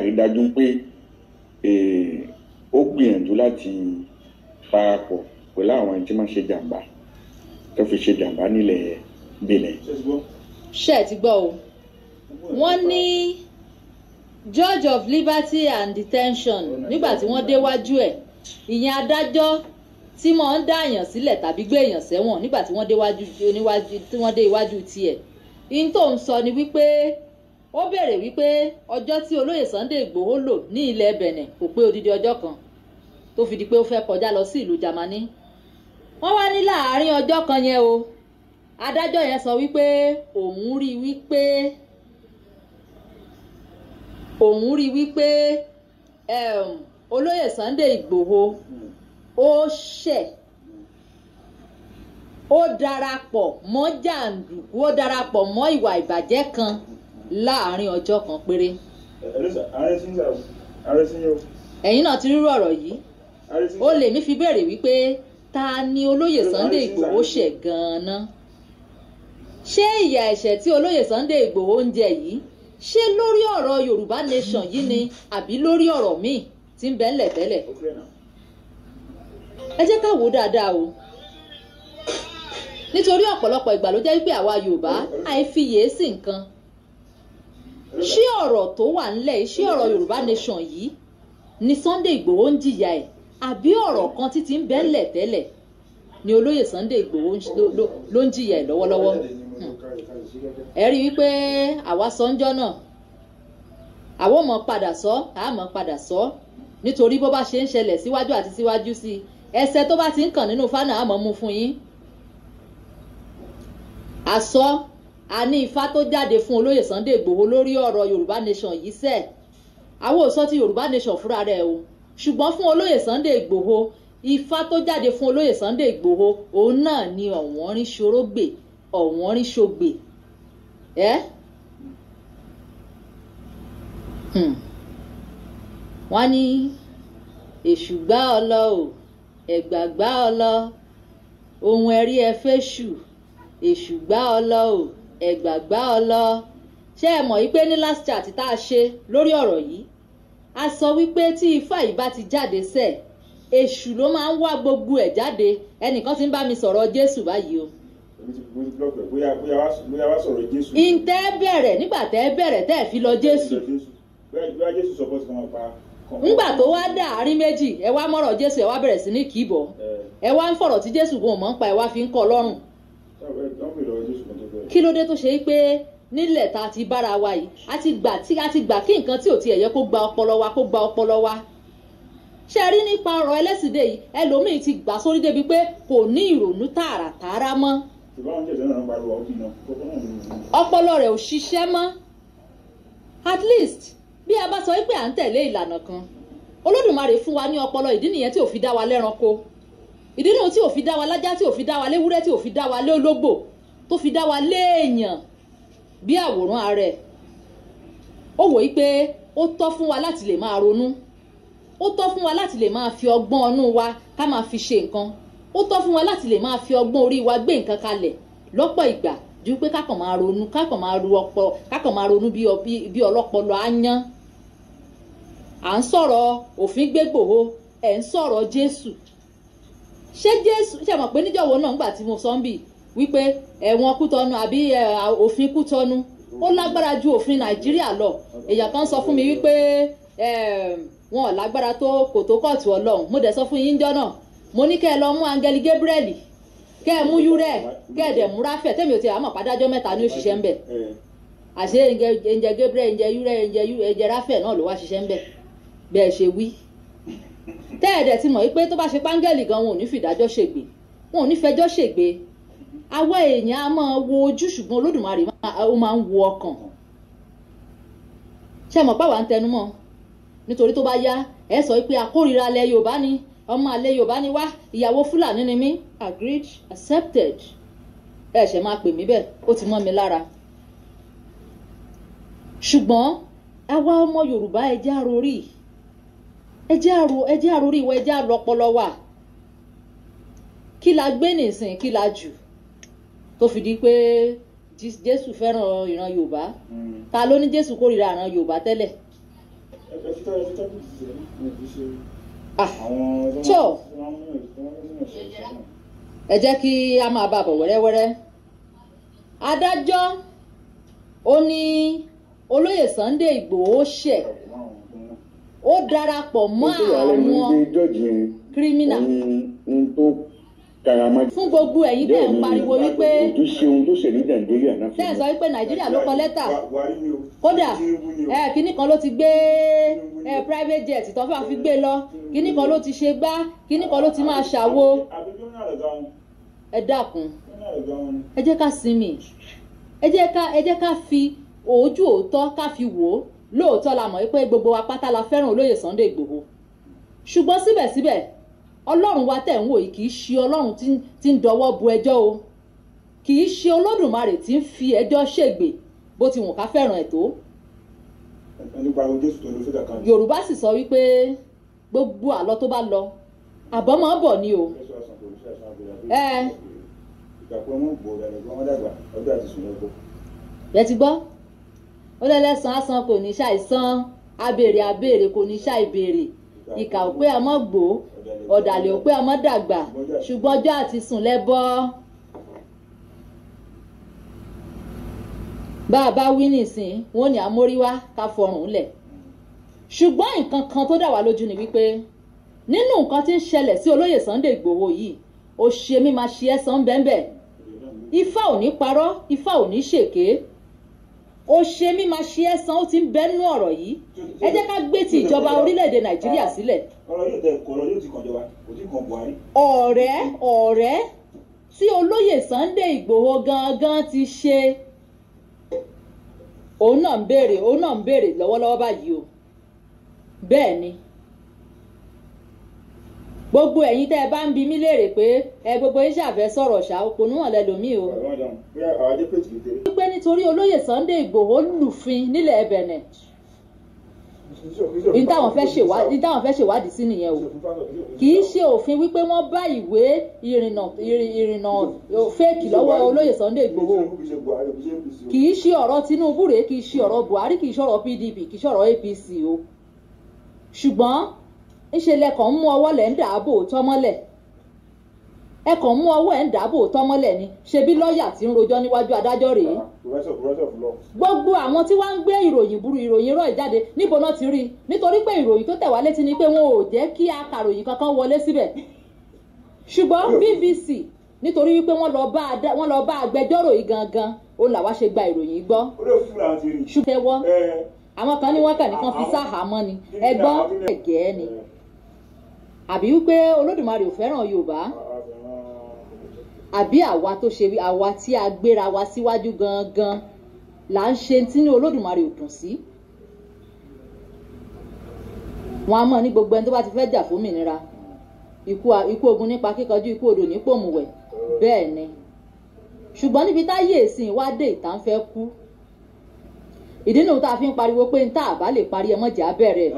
àrídájú pé ó gbìyànjú láti parapọ̀ pẹ̀lú àwọn tí máa ṣe jàǹbá tó fi ṣe jàǹbá nílẹ̀ Benin. ṣé ẹ ti gbọ́ o wọ́n ní Judge of Liberty and Detention nígbà tí wọ́n déwájú ẹ̀ ìyẹn adájọ́ tí wọ́n ń dá èèyàn sílẹ̀ tàbí gbé èèyàn sẹ́wọ̀n nígbà tí wọ́n dé iwájú tiẹ̀ ihun tó ń sọ ni wípé ó béèrè wípé ọjọ́ tí olóyè Sunday Igboho lò ní ilẹ̀ Benin kò pé odidi ọjọ́ kan tó fi di pé ó fẹ́ kọjá lọ sí ìlú Jámánì wọ́n wá ní láàárín ọjọ́ kan yẹn o adájọ́ yẹn sọ wípé òun rí wípé olóyè Sunday Igboho ó ṣẹ̀ ó darapọ̀ mọ́ jàǹdùkú ó darapọ̀ mọ́ ìwà ìbàjẹ́ kan láàárín ọjọ́ kan péré. ẹ̀yin náà ti rírú ọ̀rọ̀ yìí ó lè mí fi béèrè wípé ta ni olóyè Sunday Igboho ṣẹ̀ gan-an ṣé ìyà ẹ̀ṣẹ̀ tí olóyè Sunday Igboho ń jẹ yìí ṣé lórí ọ̀rọ̀ Yorùbá Nation yìí ni àbí lórí ọ̀rọ̀ míì tí ń bẹ ńlẹ̀ tẹ́lẹ̀ ẹ jẹ́ ká wò dáadáa o nítorí ọ̀pọ̀lọpọ̀ ìgbà ló jẹ́ pé àwa Yorùbá àìfiyè sí nǹkan ṣé ọ̀rọ̀ tó wà ńlẹ̀ ṣé ọ̀rọ̀ Yorùbá Nation yìí ni Sunday Igboho ń jìyà ẹ̀ àbí ọ̀rọ̀ kan títí ń bẹ ńlẹ̀ tẹ́lẹ̀ ni olóyè Sunday Igboho ló ń jìyà ẹ̀ lọ́wọ́lọ́wọ́ ẹ rí wípé àwa sọ́njọ́ náà àwọn ọmọ padà sọ nítorí bó bá ṣe ń ṣẹlẹ̀ síwájú àti síwájú sí i ẹsẹ̀ tó bá ti ń kàn nínú fánà àmọ́ mú fún yín a ní ifá tó jáde fún olóyè Sunday Igboho lórí ọ̀rọ̀ Yorùbá Nation yìí sẹ́ẹ̀ àwọn ò sọ ti Yorùbá Nation fúnra rẹ̀ o ṣùgbọ́n fún olóyè Sunday Igboho ifá tó jáde fún olóyè Sunday Igboho òun náà ni ọ̀wọ́nrín ṣorógbè ọ̀wọ́nrín ṣogbè wọ́n ní èṣù gbá ọ lọ o ẹ̀gbà gbá ọ lọ ohun ẹ̀rí ẹ fẹ́ṣù èṣù gbá ọ lọ o ẹ̀gbà gbá ọ lọ ṣé ẹ mọ̀ wípé ní last chat tá a ṣe lórí ọ̀rọ̀ yìí a sọ wípé tí ifá yìí bá ti jáde sẹ́ẹ̀ èṣù ló máa ń wá gbogbo ẹ̀ jáde ẹnìkan ti ń bá mi sọ̀rọ̀ Jésù báyìí o. bóyá wá sọ̀rọ̀ Jésù. ìǹtẹ́ bẹ̀rẹ̀ nígbà tẹ́ bẹ̀rẹ̀ tẹ́ fi lọ Jésù. bóyá Jésù sọ bọ́ sí kan pa. ńgbà tó wá dà àárín méjì ẹ wá mọ́rọ̀ Jésù ẹ wá bẹ̀rẹ̀ sí ní kìbọ̀ ẹ wá ń fọ̀rọ̀ tí Jésù gan mọ̀ ń pa ẹ wá fi ń kọ́ lọ́rùn. kí ló dé tó ṣe pé nílẹ̀ tá a ti bára wa yìí a ti gbà kí nǹkan tí ò tiẹ̀ yẹ kó gba ọpọlọ wa ṣe rí nípa ọ̀rọ̀ ẹlẹ́sìndé yìí ẹlòmíín ti gbà sórí débi pé kò ní ìrònú tààràtààrà mọ́ ọpọlọ rẹ̀ ò ṣiṣẹ́ mọ́ at least bí a bá sọ pé à ń tẹ̀lé ìlànà kan Olódùmarè fún wa ní ọpọlọ ìdí nìyẹn tí ò fi dá wa lẹ́ranko ìdí nìyẹn tí ò fi dá wa lájá tí ò fi dá wa léwúrẹ́ tí ò fi dá wa lé ológbò tó fi dá wa léèyàn bí àwòrán ààrẹ ó wò ó pé ó tọ́ fún wa láti lè máa ronú ó tọ́ fún wa láti lè máa fi ọgbọ́n ọnú wa ká máa fi ṣe nǹkan ó tọ́ fún wa láti lè máa fi ọgbọ́n orí wa gbé nǹkan kalẹ̀ lọ́pọ̀ ìgbà ju pé kákan máa ronú bí ọlọ́pọlọ áyán à ń sọ̀rọ̀ òfin gbégbòho ẹ̀ ń sọ̀rọ̀ Jésù ṣé mọ̀ pé níjọ̀wọ́ náà ńgbà tí mo sọ ń bì wípé ẹ̀wọ̀n Kútọ́nù àbí òfin Kútọ́nù ó lágbára ju òfin Nàìjíríà lọ èèyàn kan sọ fún mi wípé wọn ò lágbára tó kò tó kóòtù Ọlọ́run mo dẹ̀ sọ fún yín jọ́ náà mo ní kẹ́ ẹ lọ mú áńgẹ́lì Gabriel kẹ́ ẹ mú Uriel kẹ́ ẹ dẹ̀ mú Ráfẹ̀ tẹ́mi ò ti àmọ̀ pádájọ́ mẹ́ta ní òṣìṣẹ́ ń bẹ̀ àṣé ẹ̀ǹjẹ̀ Gabriel ẹ̀ǹjẹ̀ Uriel ẹ̀ǹjẹ̀ Ráfẹ̀ náà ló wá ṣiṣẹ́ ń bẹ̀ bẹ́ẹ̀ ṣe wí tẹ́ ẹ̀ dẹ̀ ti mọ̀ wípé tó bá ṣe páńgẹ́lì gan wọn ò ní fìdájọ́ ṣègbè wọn ò ní fẹjọ́ ṣègbè àwa èèyàn á máa wo ojú ṣùgbọ́n Olódùmarè ó máa ń wo ọkàn ṣé mọ̀ pàwọ́ à ń tẹnu mọ́ nítorí tó bá yá ẹ sọ pé akórira alẹ́ Yorùbá ni ọmọ alẹ́ Yorùbá ni wá ìyàwó Fúlàní ni mí agreed accepted ẹ ṣe máa pè mí bẹ́ẹ̀ ó ti mọ́ mi lára ṣùgbọ́n àwa ọmọ Yorùbá ẹ jẹ́ àròrí ẹ jẹ́ àròrí wa ẹ jẹ́ àlọ́pọlọ wa kí la gbé nìsín kí la jù tó fi di pé Jésù fẹ́ràn ìran Yorùbá ta ló ní Jésù kórìíra ìran Yorùbá tẹ́lẹ̀ tó ẹ jẹ́ kí a máa bá bọ̀ wẹ́rẹ́wẹ́rẹ́. Adájọ́ ó ní olóyè Sunday Ìgbòho ṣẹ̀, ó darapọ̀ mọ́ àwọn kírímínà. Fún gbogbo ẹ̀yin tẹ́ ń pariwo wípé tẹ́ ń sọ wípé Nàìjíríà ló kọ lẹ́tà, kódà kinní kan ló ti gbé private jet tó fà fi gbé lọ, kinní kan ló ti ṣe gbá, kinní kan ló ti máa ṣàwo. Ẹ dákun, ẹ jẹ́ ká sinmi, ẹ jẹ́ ká fi ojú òótọ́ ká fi wò ó. Lóòótọ́ la mọ̀ pé gbogbo wa pátá la fẹ́ràn olóyè Sunday Ìgbòho, ṣùgbọ́n síbẹ̀síbẹ̀ Ọlọ́run wa tẹ̀ ń wò yìí kì í ṣe Ọlọ́run tí ń dọwọ́ bu ẹjọ́ o, kì í ṣe Olódùmarè tí ń fi ẹjọ́ ṣègbè bó ti wù ká fẹ́ràn ẹ̀ tó. Yorùbá sì sọ wípé gbogbo àlọ́ tó bá lọ àbọ̀ máa bọ̀ ni o. Ẹ ti gbọ́, ó lẹ́lẹ́sàn án kò ní ṣàìsàn, abèrè abèrè kò ní ṣàìbèrè, ìkà ò pé a mọ́ gbó, ọ̀dàlẹ̀ ò pé a mọ́ dàgbà, ṣùgbọ́n ọjọ́ àti sùn lẹ́bọ́. Bá a bá wí nìsín wọn ni àmóríwá ká fọrùn lẹ̀. Ṣùgbọ́n nǹkan kan tó dá wa lójú ni wípé nínú nǹkan tí ń ṣẹlẹ̀ sí olóyè Sunday Ìgbòho yìí, ó ṣe mí máa ṣe ẹ̀san bẹ́ẹ̀. Ifá ò ní parọ́, Ifá ò ní ṣèké, ó ṣe mí máa ṣe ẹ̀san, ó ti ń bẹ́nu ọ̀rọ̀ yìí. Ẹ jẹ́ ká gbé ti ìjọba orílẹ̀-èdè Nàìjíríà sílẹ̀. Ọ̀rẹ́ tí olóyè Sunday Ìgbòho gangan ti ṣe, òun náà ń béèrè lọ́wọ́lọ́wọ́ báyìí o. Bẹ́ẹ̀ ni gbogbo ẹ̀yin tẹ́ ẹ bá ń bi mí léèrè pé gbogbo yín ṣàfẹ́ sọ̀rọ̀ ṣá, òpònú hàn lẹ́lòmíì o. wípé nítorí olóyè Sunday Ìgbòho lùfin nílẹ̀ Bẹ̀nẹ̀, ní táwọn fẹ́ ṣèwádìí sí nìyẹn o. Kì í ṣe òfin wípé wọ́n bá ìwé ìrìnnà fẹ́ẹ̀kì lọ́wọ́ olóyè Sunday Ìgbòho. Kì í ṣe ọ̀rọ̀ Tinubu rèé, kì í ṣe ọ̀rọ̀ Buhari, kì í ṣe ọ̀rọ̀ PDP, kì í ṣe ọ̀rọ̀ APC o. Ṣùgbọ́n ńṣe lẹ́kàn mú ọwọ́ lẹ̀ ń dàbò tọ́mọ́lẹ̀, ẹkàn mú ọwọ́ ẹ̀ ń dàbò tọ́mọ́lẹ̀ ni. Ṣebí lọ́ọ̀yà tí ń rojọ́ níwájú adájọ́ rèé. Gbogbo àwọn tí wọ́n ń gbé ìròyìn rọ̀ ìjáde níbo náà ti rí, nítorí pé ìròyìn tó tẹ̀ wá létí ni pé wọn ò jẹ́ kí akàròyìn kankan wọlé síbẹ̀. Ṣùgbọ́n BBC nítorí wípé wọ́n lọ bá agbẹjọ́rò yìí gangan, ó làwa ṣe gba ìròyìn gbọ́. Ṣùgbọ́n àwọn kan ní wọ́n kàn ní kan fi sáhàámọ́ ni, ẹgbọ́n ẹ̀gẹ́ ni, àbí wípé Olódùmarè ò fẹ́ràn Yorùbá, àbí àwa tí a gbéra wa síwájú gangan là ń ṣe tí ní Olódùmarè ò dùn sí. Wọn a mọ̀ ní gbogbo ẹni tó bá ti fẹ́ jà fómìnira, ikú ogun nípa kíkanjú, ikú odò ní pòmùwẹ̀. Bẹ́ẹ̀ ni, ṣùgbọ́n níbi táyé ìsìn wá dé ìta ń fẹ́ kú. Ìdí nìyí tá a fi ń pariwo pé ń tá àbá lè parí ẹ mọ̀jà bẹ̀rẹ̀.